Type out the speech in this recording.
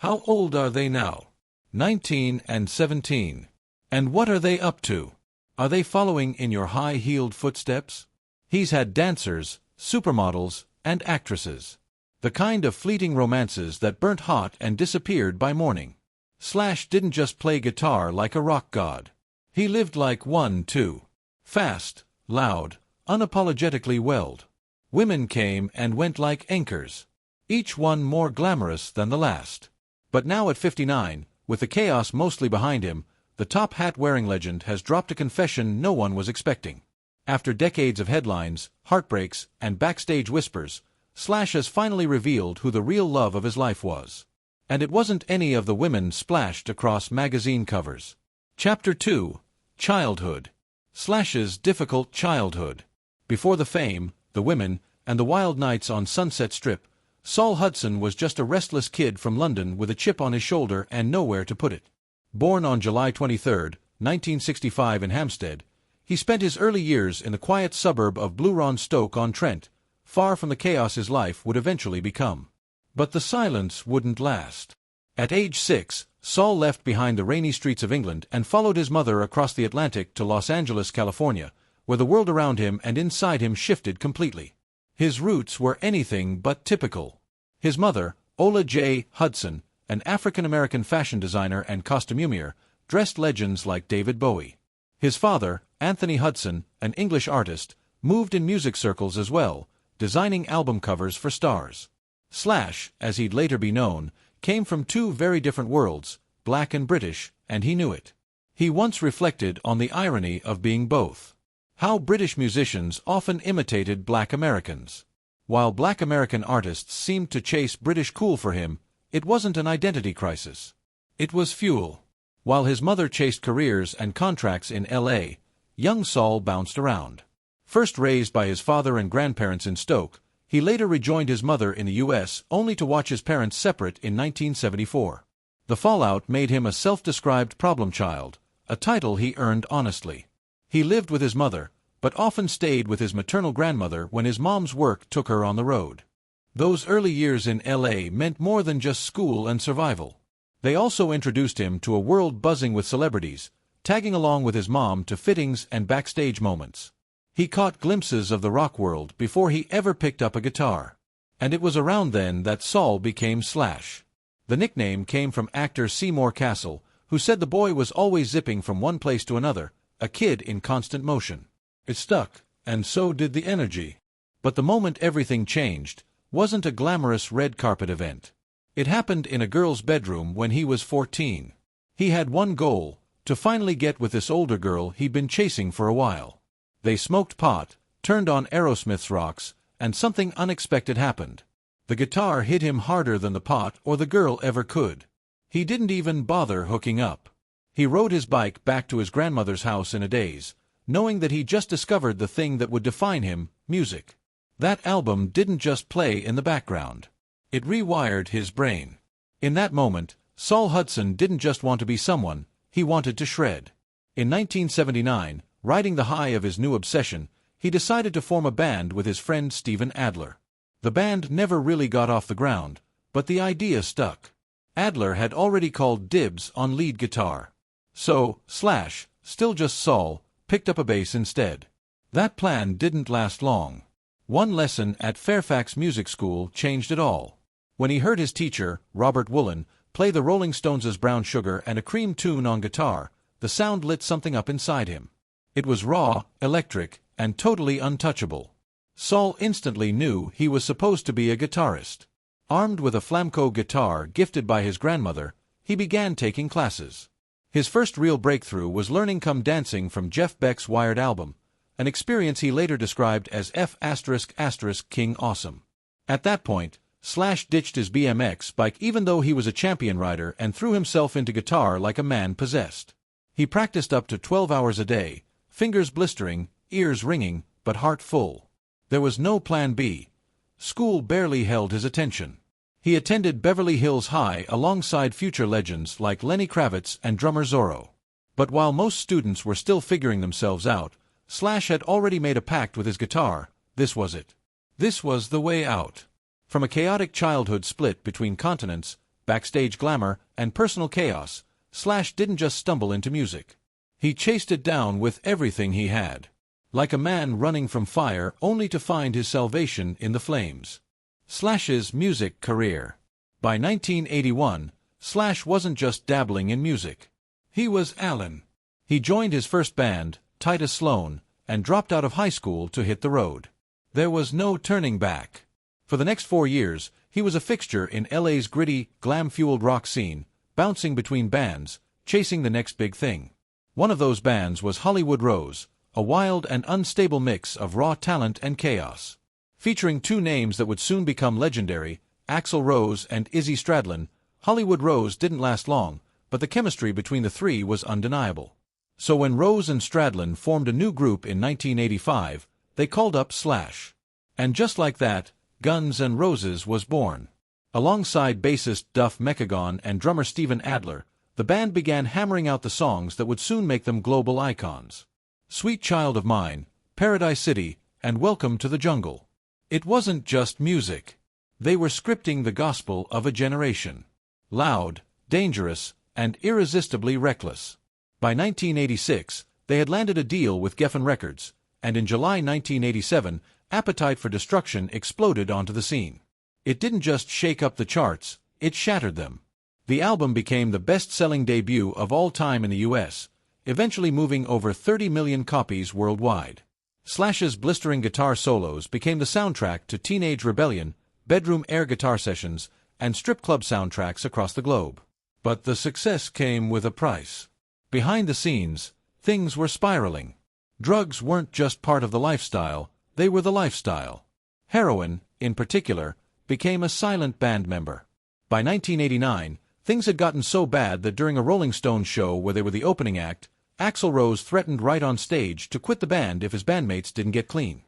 How old are they now? 19 and 17. And what are they up to? Are they following in your high-heeled footsteps? He's had dancers, supermodels, and actresses. The kind of fleeting romances that burnt hot and disappeared by morning. Slash didn't just play guitar like a rock god. He lived like one too. Fast, loud, unapologetically welled. Women came and went like anchors. Each one more glamorous than the last. But now at 59, with the chaos mostly behind him, the top hat-wearing legend has dropped a confession no one was expecting. After decades of headlines, heartbreaks, and backstage whispers, Slash has finally revealed who the real love of his life was. And it wasn't any of the women splashed across magazine covers. Chapter 2: Childhood. Slash's difficult childhood. Before the fame, the women, and the wild nights on Sunset Strip, Saul Hudson was just a restless kid from London with a chip on his shoulder and nowhere to put it. Born on July 23, 1965 in Hampstead, he spent his early years in the quiet suburb of Blouron-Stoke-on-Trent, far from the chaos his life would eventually become. But the silence wouldn't last. At age 6, Saul left behind the rainy streets of England and followed his mother across the Atlantic to Los Angeles, California, where the world around him and inside him shifted completely. His roots were anything but typical. His mother, Ola J. Hudson, an African-American fashion designer and costumier, dressed legends like David Bowie. His father, Anthony Hudson, an English artist, moved in music circles as well, designing album covers for stars. Slash, as he'd later be known, came from two very different worlds, black and British, and he knew it. He once reflected on the irony of being both. How British musicians often imitated black Americans. While black American artists seemed to chase British cool for him, it wasn't an identity crisis. It was fuel. While his mother chased careers and contracts in L.A., young Saul bounced around. First raised by his father and grandparents in Stoke, he later rejoined his mother in the U.S. only to watch his parents separate in 1974. The fallout made him a self-described problem child, a title he earned honestly. He lived with his mother, but often stayed with his maternal grandmother when his mom's work took her on the road. Those early years in L.A. meant more than just school and survival. They also introduced him to a world buzzing with celebrities, tagging along with his mom to fittings and backstage moments. He caught glimpses of the rock world before he ever picked up a guitar. And it was around then that Saul became Slash. The nickname came from actor Seymour Cassel, who said the boy was always zipping from one place to another, a kid in constant motion. It stuck, and so did the energy. But the moment everything changed wasn't a glamorous red carpet event. It happened in a girl's bedroom when he was 14. He had one goal, to finally get with this older girl he'd been chasing for a while. They smoked pot, turned on Aerosmith's rocks, and something unexpected happened. The guitar hit him harder than the pot or the girl ever could. He didn't even bother hooking up. He rode his bike back to his grandmother's house in a daze, knowing that he'd just discovered the thing that would define him, music. That album didn't just play in the background. It rewired his brain. In that moment, Saul Hudson didn't just want to be someone, he wanted to shred. In 1979, riding the high of his new obsession, he decided to form a band with his friend Steven Adler. The band never really got off the ground, but the idea stuck. Adler had already called dibs on lead guitar. So, Slash, still just Saul, picked up a bass instead. That plan didn't last long. One lesson at Fairfax Music School changed it all. When he heard his teacher, Robert Woollen, play the Rolling Stones' Brown Sugar and a Cream tune on guitar, the sound lit something up inside him. It was raw, electric, and totally untouchable. Saul instantly knew he was supposed to be a guitarist. Armed with a flamenco guitar gifted by his grandmother, he began taking classes. His first real breakthrough was learning Come Dancing from Jeff Beck's Wired album, an experience he later described as F***King Awesome. At that point, Slash ditched his BMX bike even though he was a champion rider and threw himself into guitar like a man possessed. He practiced up to 12 hours a day, fingers blistering, ears ringing, but heart full. There was no plan B. School barely held his attention. He attended Beverly Hills High alongside future legends like Lenny Kravitz and drummer Zorro. But while most students were still figuring themselves out, Slash had already made a pact with his guitar. This was it. This was the way out. From a chaotic childhood split between continents, backstage glamour, and personal chaos, Slash didn't just stumble into music. He chased it down with everything he had. Like a man running from fire only to find his salvation in the flames. Slash's music career. By 1981, Slash wasn't just dabbling in music. He was Alan. He joined his first band, Titus Sloan, and dropped out of high school to hit the road. There was no turning back. For the next 4 years, he was a fixture in LA's gritty, glam-fueled rock scene, bouncing between bands, chasing the next big thing. One of those bands was Hollywood Rose, a wild and unstable mix of raw talent and chaos. Featuring 2 names that would soon become legendary, Axl Rose and Izzy Stradlin, Hollywood Rose didn't last long, but the chemistry between the 3 was undeniable. So when Rose and Stradlin formed a new group in 1985, they called up Slash. And just like that, Guns N' Roses was born. Alongside bassist Duff McKagan and drummer Steven Adler, the band began hammering out the songs that would soon make them global icons. Sweet Child of Mine, Paradise City, and Welcome to the Jungle. It wasn't just music. They were scripting the gospel of a generation. Loud, dangerous, and irresistibly reckless. By 1986, they had landed a deal with Geffen Records, and in July 1987, Appetite for Destruction exploded onto the scene. It didn't just shake up the charts, it shattered them. The album became the best-selling debut of all time in the US, eventually moving over 30 million copies worldwide. Slash's blistering guitar solos became the soundtrack to Teenage Rebellion, bedroom air guitar sessions, and strip club soundtracks across the globe. But the success came with a price. Behind the scenes, things were spiraling. Drugs weren't just part of the lifestyle, they were the lifestyle. Heroin, in particular, became a silent band member. By 1989, things had gotten so bad that during a Rolling Stones show where they were the opening act, Axl Rose threatened right on stage to quit the band if his bandmates didn't get clean.